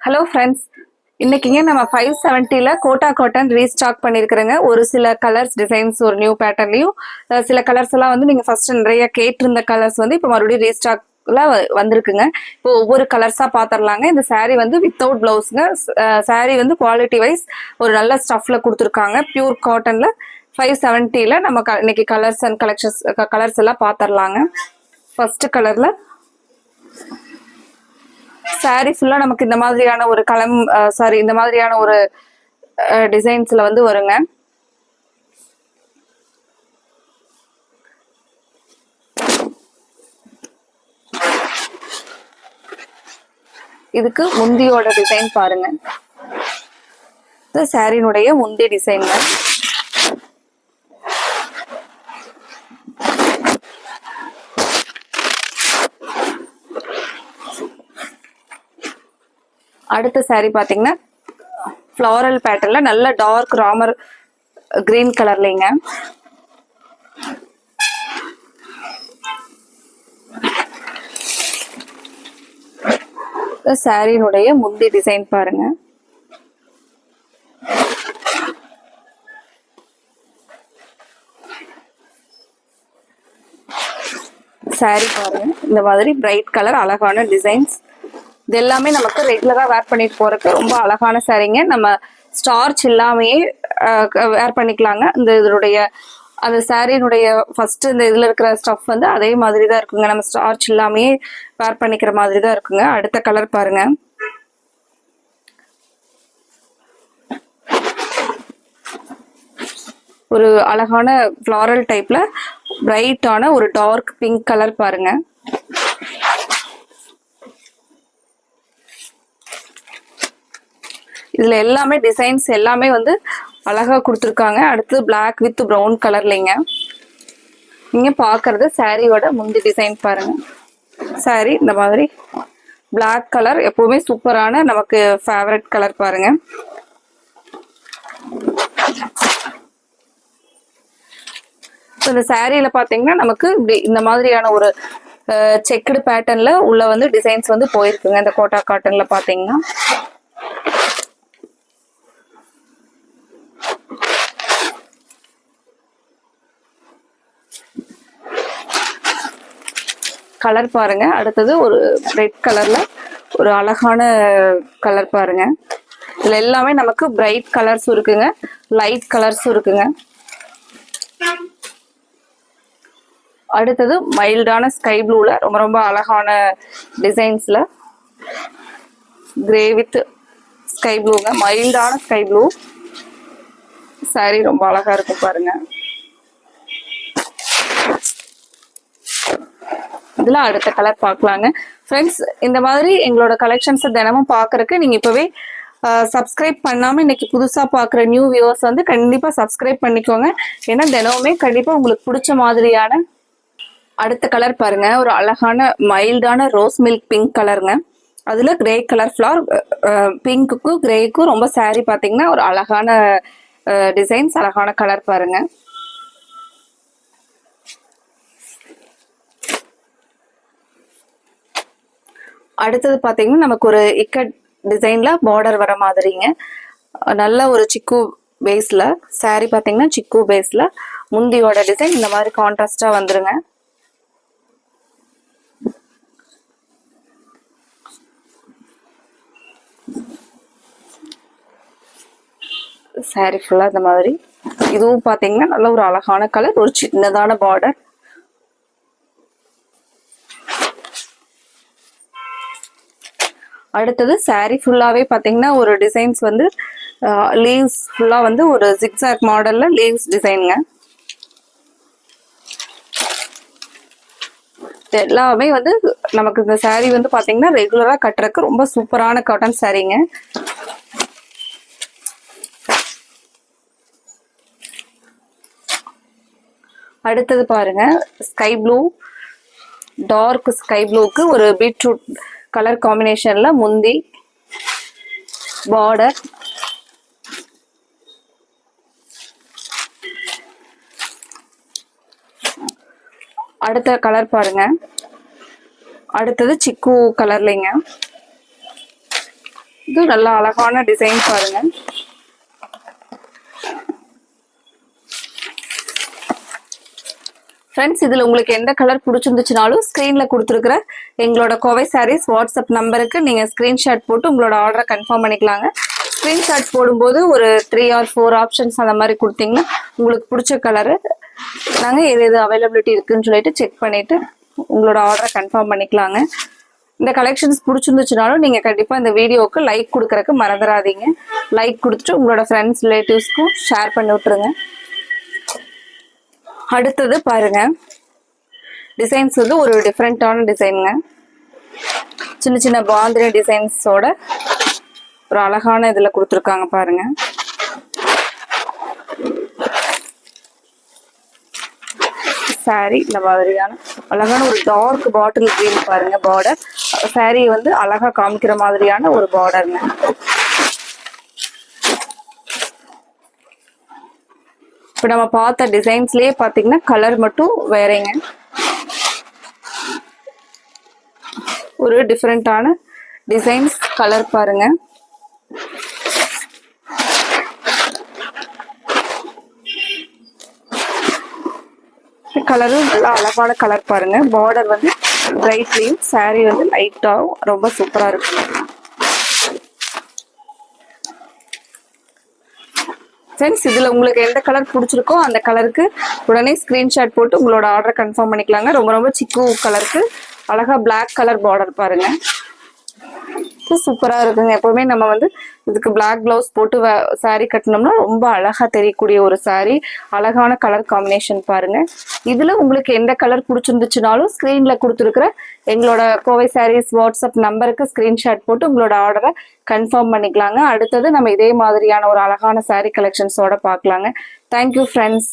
Hello friends, இன்னைக்குங்க நம்ம 570ல quota cotton restock பண்ணியிருக்கிறேங்க. ஒரு சில கலர்ஸ் டிசைன்ஸ் ஒரு நியூ பேட்டர்ன்லையும் சில கலர்ஸ் எல்லாம் வந்து நீங்கள் ஃபர்ஸ்ட் நிறைய கேட்டிருந்த கலர்ஸ் வந்து இப்போ மறுபடியும் ரீஸ்டாக்ல வந்திருக்குங்க. இப்போ ஒவ்வொரு கலர்ஸாக பார்த்துடலாங்க. இந்த saree வந்து வித்தவுட் பிளவுஸுங்க. saree வந்து குவாலிட்டி வைஸ் ஒரு நல்ல ஸ்டஃப்ல கொடுத்துருக்காங்க. பியூர் காட்டன்ல 570ல நம்ம இன்னைக்கு கலர்ஸ் அண்ட் கலர்ஸ் எல்லாம் பார்த்துடலாங்க. ஃபர்ஸ்ட் கலர்ல சாரி ஃபுல்லா நமக்கு இந்த மாதிரியான ஒரு இந்த மாதிரியான ஒரு டிசைன்ஸ்ல வந்து வருங்க. இதுக்கு முந்தியோட டிசைன் பாருங்க. இது சாரினுடைய முந்தி டிசைன். அடுத்த சாரி பாத்தீங்கன்னா ஃப்ளாரல் பேட்டர்ன்ல நல்ல டார்க் ராமர் கிரீன் கலர்லங்க. சாரினுடைய முந்தி டிசைன் பாருங்க. சாரி பாருங்க, இந்த மாதிரி பிரைட் கலர் அழகான டிசைன்ஸ். இது எல்லாமே நமக்கு ரெகுலரா வேர் பண்ணிட்டு போறதுக்கு ரொம்ப அழகான சாரீங்க. நம்ம ஸ்டார்ச் இல்லாமையே வேர் பண்ணிக்கலாங்க. இதனுடைய அந்த சாரியினுடைய ஃபர்ஸ்ட் இந்த இதுல இருக்கிற ஸ்டஃப் வந்து அதே மாதிரி தான் இருக்குங்க. நம்ம ஸ்டார்ச் இல்லாமையே வேர் பண்ணிக்கிற மாதிரி தான் இருக்குங்க. அடுத்த கலர் பாருங்க. ஒரு அழகான ஃப்ளாரல் டைப்ல பிரைட்டான ஒரு டார்க் பிங்க் கலர் பாருங்க. இதுல எல்லாமே டிசைன்ஸ் எல்லாமே வந்து அழகா கொடுத்துருக்காங்க. அடுத்து பிளாக் வித் ப்ரௌன் கலர்லைங்க. நீங்க பாக்குறது சாரியோட முந்தி டிசைன் பாருங்க. சாரி இந்த மாதிரி பிளாக் கலர் எப்பவுமே சூப்பரான நமக்கு ஃபேவரட் கலர் பாருங்க. இந்த சாரியில பாத்தீங்கன்னா நமக்கு இந்த மாதிரியான ஒரு செக்குடு பேட்டர்ன்ல உள்ள வந்து டிசைன்ஸ் வந்து போயிருக்குங்க. இந்த கோட்டா காட்டன்ல பாத்தீங்கன்னா கலர் பாருங்க. அடுத்தது ஒரு ரெட் கலர்ல ஒரு அழகான கலர் பாருங்க. இதுல எல்லாமே நமக்கு பிரைட் கலர்ஸும் இருக்குங்க, லைட் கலர்ஸும் இருக்குங்க. அடுத்தது மைல்டான ஸ்கை ப்ளூல ரொம்ப ரொம்ப அழகான டிசைன்ஸ்ல கிரே வித் ஸ்கை ப்ளூங்க. மைல்டான ஸ்கை ப்ளூ சாரி ரொம்ப அழகா இருக்கும் பாருங்க. இதுல அடுத்த கலர் பார்க்கலாங்க. ஃப்ரெண்ட்ஸ், இந்த மாதிரி எங்களோட கலெக்ஷன்ஸ் தினமும் பாக்குறதுக்கு நீங்க இப்பவே சப்ஸ்கிரைப் பண்ணாம இன்னைக்கு புதுசா பாக்குற நியூ வியூவர்ஸ் வந்து கண்டிப்பா சப்ஸ்கிரைப் பண்ணிக்கோங்க. ஏன்னா தினமுமே கண்டிப்பா உங்களுக்கு பிடிச்ச மாதிரியான அடுத்த கலர் பாருங்க. ஒரு அழகான மைல்டான ரோஸ் மில்க் பிங்க் கலருங்க. அதுல கிரே கலர் ஃபிளவர், பிங்க்குக்கும் கிரேக்கும் ரொம்ப சாரி பாத்தீங்கன்னா ஒரு அழகான டிசைன்ஸ், அழகான கலர் பாருங்க. அடுத்தது பாத்தீங்கன்னா நமக்கு ஒரு இக்கட் டிசைன்ல பார்டர் வர மாதிரிங்க. நல்ல ஒரு சிக்கு பேஸ்ல சாரி பாத்தீங்கன்னா சிக்கு பேஸ்ல முந்தியோட டிசைன் இந்த மாதிரி கான்ட்ராஸ்டா வந்துருங்க. சாரி ஃபுல்லா இந்த மாதிரி. இதுவும் பாத்தீங்கன்னா நல்ல ஒரு அழகான கலர், ஒரு சின்னதான பார்டர். அடுத்தது சாரி ஃபுல்லாவே பாத்தீங்கன்னா ஒரு டிசைன்ஸ் வந்து லீவ்ஸ் ஃபுல்லா வந்து ஒரு ஜிக்ஸாக் மாடல்ல லீவ்ஸ் டிசைனுங்க. எல்லாமே வந்து நமக்கு இந்த சாரி வந்து பாத்தீங்கன்னா ரெகுலரா கட்டுறதுக்கு ரொம்ப சூப்பரான காட்டன் சாரீங்க. அடுத்தது பாருங்க, ஸ்கை ப்ளூ, டார்க் ஸ்கை ப்ளூக்கு ஒரு பீட்ரூட் கலர் காம்பினேஷன்ல முந்தி பார்டர். அடுத்த கலர் பாருங்க. அடுத்தது சிக்கு கலர்லைங்க. இது நல்ல அழகான டிசைன் பாருங்க. ஃப்ரெண்ட்ஸ், இதில் உங்களுக்கு எந்த கலர் பிடிச்சிருந்துச்சுனாலும் ஸ்க்ரீனில் கொடுத்துருக்குற எங்களோட கோவை சாரீஸ் வாட்ஸ்அப் நம்பருக்கு நீங்கள் ஸ்க்ரீன்ஷாட் போட்டு உங்களோட ஆர்டரை கன்ஃபார்ம் பண்ணிக்கலாங்க. ஸ்க்ரீன்ஷாட் போடும்போது ஒரு 3 or 4 ஆப்ஷன்ஸ் அந்த மாதிரி கொடுத்தீங்கன்னா உங்களுக்கு பிடிச்ச கலரு நாங்கள் எது அவைலபிலிட்டி இருக்குதுன்னு சொல்லிட்டு செக் பண்ணிவிட்டு உங்களோட ஆர்டரை கன்ஃபார்ம் பண்ணிக்கலாங்க. இந்த கலெக்ஷன்ஸ் பிடிச்சிருந்துச்சுனாலும் நீங்கள் கண்டிப்பாக இந்த வீடியோவுக்கு லைக் கொடுக்குறக்கு மறந்துடாதீங்க. லைக் கொடுத்துட்டு உங்களோட ஃப்ரெண்ட்ஸ் ரிலேட்டிவ்ஸ்க்கும் ஷேர் பண்ணி விட்டுருங்க. அடுத்தது பாருங்க, டிசைன்ஸ் வந்து ஒரு டிஃப்ரெண்டான டிசைனுங்க. சின்ன சின்ன பாந்தினி டிசைன்ஸோட ஒரு அழகான இதில் கொடுத்துருக்காங்க பாருங்க. சாரி இந்த மாதிரியான அழகான ஒரு டார்க் பாட்டில் கிரீன் பாருங்க பார்டர். சாரி வந்து அழகா காமிக்கிற மாதிரியான ஒரு பார்டருங்க. இப்போ நம்ம பார்த்த டிசைன்ஸ்லயே பார்த்தீங்கன்னா கலர் மட்டும் வேறங்க. ஒரு டிஃப்ரெண்டான டிசைன்ஸ் கலர் பாருங்க. கலரும் நல்லா அழகான கலர் பாருங்க. பார்டர் வந்து பிரைட்லையும் சாரி வந்து லைட்டாகவும் ரொம்ப சூப்பரா இருக்கு. ஃப்ரெண்ட்ஸ், இதில் உங்களுக்கு எந்த கலர் பிடிச்சிருக்கோ அந்த கலருக்கு உடனே ஸ்க்ரீன்ஷாட் போட்டு உங்களோட ஆர்டரை கன்ஃபார்ம் பண்ணிக்கலாங்க. ரொம்ப ரொம்ப சிக்கு கலருக்கு அழகா பிளாக் கலர் பார்டர் பாருங்க. சூப்பரா இருக்குங்க. எப்பவுமே நம்ம வந்து இதுக்கு பிளாக் பிளவுஸ் போட்டு சாரி கட்டினோம்னா ரொம்ப அழகா தெரியக்கூடிய ஒரு சாரி. அழகான கலர் காம்பினேஷன் பாருங்க. இதுல உங்களுக்கு எந்த கலர் பிடிச்சிருந்துச்சுனாலும் ஸ்கிரீன்ல கொடுத்துருக்குற எங்களோட கோவை சாரீஸ் வாட்ஸ்அப் நம்பருக்கு ஸ்கிரீன்ஷாட் போட்டு உங்களோட ஆர்டரை கன்ஃபார்ம் பண்ணிக்கலாங்க. அடுத்தது நம்ம இதே மாதிரியான ஒரு அழகான சாரி கலெக்ஷன்ஸோட பார்க்கலாங்க. Thank you friends.